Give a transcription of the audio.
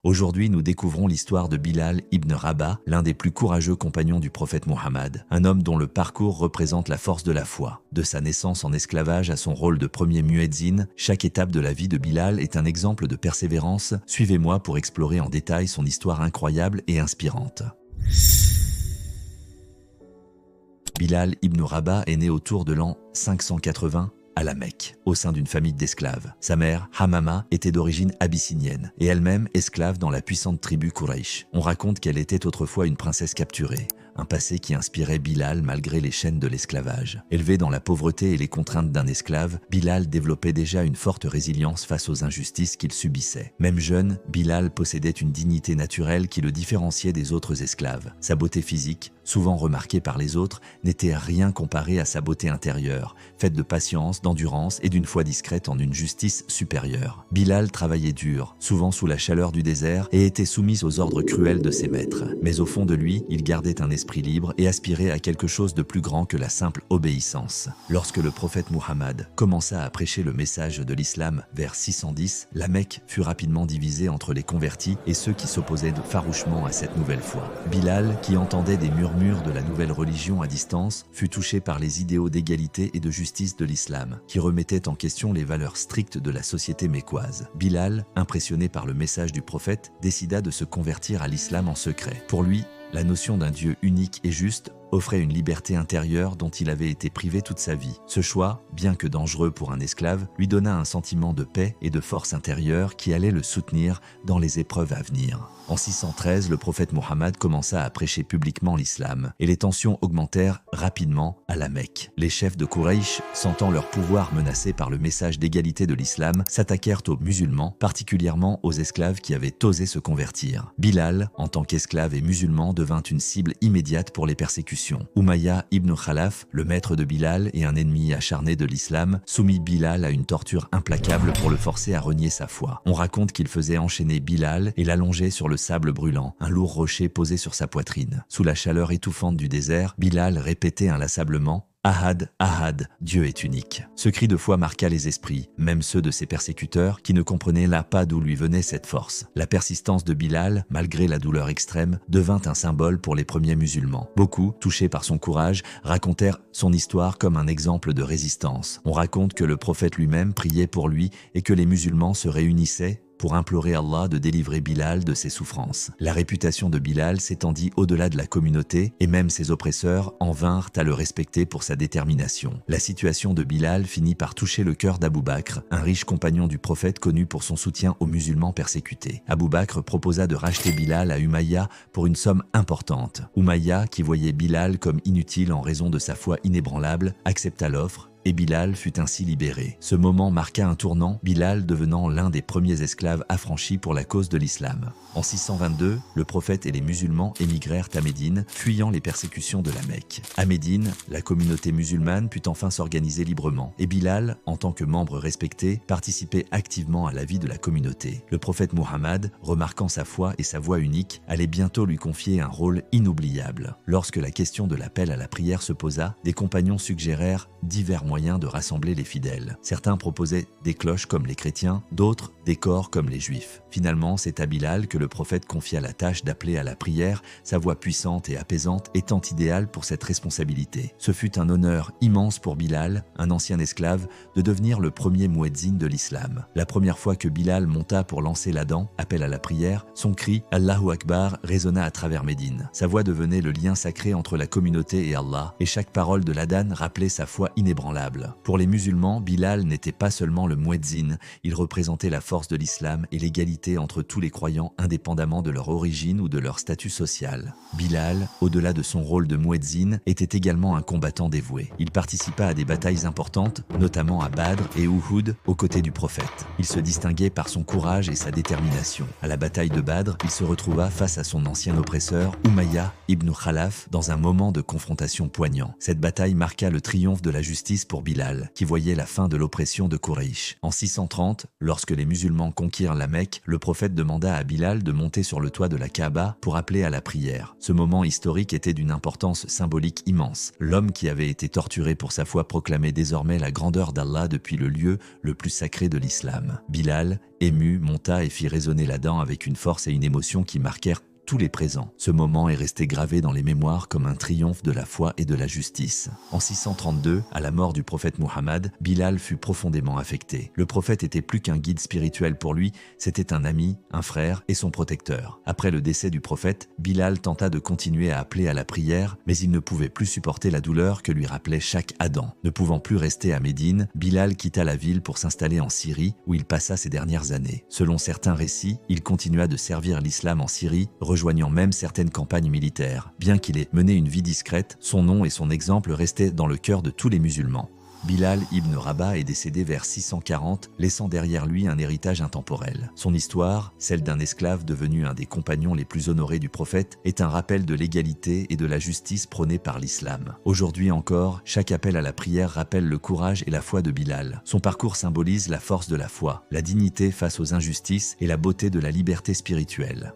Aujourd'hui, nous découvrons l'histoire de Bilal ibn Rabah, l'un des plus courageux compagnons du prophète Muhammad, un homme dont le parcours représente la force de la foi. De sa naissance en esclavage à son rôle de premier muezzin, chaque étape de la vie de Bilal est un exemple de persévérance. Suivez-moi pour explorer en détail son histoire incroyable et inspirante. Bilal ibn Rabah est né autour de l'an 580 à la Mecque, au sein d'une famille d'esclaves. Sa mère, Hamama, était d'origine abyssinienne et elle-même esclave dans la puissante tribu Quraysh. On raconte qu'elle était autrefois une princesse capturée, un passé qui inspirait Bilal malgré les chaînes de l'esclavage. Élevé dans la pauvreté et les contraintes d'un esclave, Bilal développait déjà une forte résilience face aux injustices qu'il subissait. Même jeune, Bilal possédait une dignité naturelle qui le différenciait des autres esclaves. Sa beauté physique, souvent remarquée par les autres, n'était rien comparée à sa beauté intérieure, faite de patience, d'endurance et d'une foi discrète en une justice supérieure. Bilal travaillait dur, souvent sous la chaleur du désert, et était soumis aux ordres cruels de ses maîtres. Mais au fond de lui, il gardait un esprit libre et aspirait à quelque chose de plus grand que la simple obéissance. Lorsque le prophète Muhammad commença à prêcher le message de l'islam vers 610, la Mecque fut rapidement divisée entre les convertis et ceux qui s'opposaient farouchement à cette nouvelle foi. Bilal, qui entendait des murmures de la nouvelle religion à distance, fut touché par les idéaux d'égalité et de justice de l'islam, qui remettaient en question les valeurs strictes de la société mécoise. Bilal, impressionné par le message du prophète, décida de se convertir à l'islam en secret. Pour lui, la notion d'un Dieu unique et juste offrait une liberté intérieure dont il avait été privé toute sa vie. Ce choix, bien que dangereux pour un esclave, lui donna un sentiment de paix et de force intérieure qui allait le soutenir dans les épreuves à venir. En 613, le prophète Muhammad commença à prêcher publiquement l'islam et les tensions augmentèrent rapidement à la Mecque. Les chefs de Quraysh, sentant leur pouvoir menacé par le message d'égalité de l'islam, s'attaquèrent aux musulmans, particulièrement aux esclaves qui avaient osé se convertir. Bilal, en tant qu'esclave et musulman, devint une cible immédiate pour les persécutions. Umayya ibn Khalaf, le maître de Bilal et un ennemi acharné de l'islam, soumit Bilal à une torture implacable pour le forcer à renier sa foi. On raconte qu'il faisait enchaîner Bilal et l'allongeait sur le sable brûlant, un lourd rocher posé sur sa poitrine. Sous la chaleur étouffante du désert, Bilal répétait inlassablement « Ahad, Ahad, Dieu est unique ». Ce cri de foi marqua les esprits, même ceux de ses persécuteurs, qui ne comprenaient là pas d'où lui venait cette force. La persistance de Bilal, malgré la douleur extrême, devint un symbole pour les premiers musulmans. Beaucoup, touchés par son courage, racontèrent son histoire comme un exemple de résistance. On raconte que le prophète lui-même priait pour lui et que les musulmans se réunissaient pour implorer Allah de délivrer Bilal de ses souffrances. La réputation de Bilal s'étendit au-delà de la communauté et même ses oppresseurs en vinrent à le respecter pour sa détermination. La situation de Bilal finit par toucher le cœur d'Abou Bakr, un riche compagnon du prophète connu pour son soutien aux musulmans persécutés. Abou Bakr proposa de racheter Bilal à Umayya pour une somme importante. Umayya, qui voyait Bilal comme inutile en raison de sa foi inébranlable, accepta l'offre et Bilal fut ainsi libéré. Ce moment marqua un tournant, Bilal devenant l'un des premiers esclaves affranchis pour la cause de l'islam. En 622, le prophète et les musulmans émigrèrent à Médine, fuyant les persécutions de la Mecque. À Médine, la communauté musulmane put enfin s'organiser librement, et Bilal, en tant que membre respecté, participait activement à la vie de la communauté. Le prophète Muhammad, remarquant sa foi et sa voix unique, allait bientôt lui confier un rôle inoubliable. Lorsque la question de l'appel à la prière se posa, des compagnons suggérèrent divers moyen de rassembler les fidèles. Certains proposaient des cloches comme les chrétiens, d'autres des cors comme les juifs. Finalement, c'est à Bilal que le prophète confia la tâche d'appeler à la prière, sa voix puissante et apaisante étant idéale pour cette responsabilité. Ce fut un honneur immense pour Bilal, un ancien esclave, de devenir le premier muezzin de l'islam. La première fois que Bilal monta pour lancer l'adhan, appel à la prière, son cri « Allahu Akbar » résonna à travers Médine. Sa voix devenait le lien sacré entre la communauté et Allah, et chaque parole de l'adhan rappelait sa foi inébranlable. Pour les musulmans, Bilal n'était pas seulement le muezzin, il représentait la force de l'islam et l'égalité entre tous les croyants indépendamment de leur origine ou de leur statut social. Bilal, au-delà de son rôle de muezzin, était également un combattant dévoué. Il participa à des batailles importantes, notamment à Badr et Uhud, aux côtés du prophète. Il se distinguait par son courage et sa détermination. À la bataille de Badr, il se retrouva face à son ancien oppresseur, Umayya ibn Khalaf, dans un moment de confrontation poignant. Cette bataille marqua le triomphe de la justice pour pour Bilal, qui voyait la fin de l'oppression de Quraysh. En 630, lorsque les musulmans conquirent la Mecque, le prophète demanda à Bilal de monter sur le toit de la Kaaba pour appeler à la prière. Ce moment historique était d'une importance symbolique immense. L'homme qui avait été torturé pour sa foi proclamait désormais la grandeur d'Allah depuis le lieu le plus sacré de l'islam. Bilal, ému, monta et fit résonner la dent avec une force et une émotion qui marquèrent tous les présents. Ce moment est resté gravé dans les mémoires comme un triomphe de la foi et de la justice. En 632, à la mort du prophète Muhammad, Bilal fut profondément affecté. Le prophète était plus qu'un guide spirituel pour lui, c'était un ami, un frère et son protecteur. Après le décès du prophète, Bilal tenta de continuer à appeler à la prière, mais il ne pouvait plus supporter la douleur que lui rappelait chaque Adam. Ne pouvant plus rester à Médine, Bilal quitta la ville pour s'installer en Syrie, où il passa ses dernières années. Selon certains récits, il continua de servir l'islam en Syrie, rejoignant même certaines campagnes militaires. Bien qu'il ait mené une vie discrète, son nom et son exemple restaient dans le cœur de tous les musulmans. Bilal ibn Rabah est décédé vers 640, laissant derrière lui un héritage intemporel. Son histoire, celle d'un esclave devenu un des compagnons les plus honorés du prophète, est un rappel de l'égalité et de la justice prônée par l'islam. Aujourd'hui encore, chaque appel à la prière rappelle le courage et la foi de Bilal. Son parcours symbolise la force de la foi, la dignité face aux injustices et la beauté de la liberté spirituelle.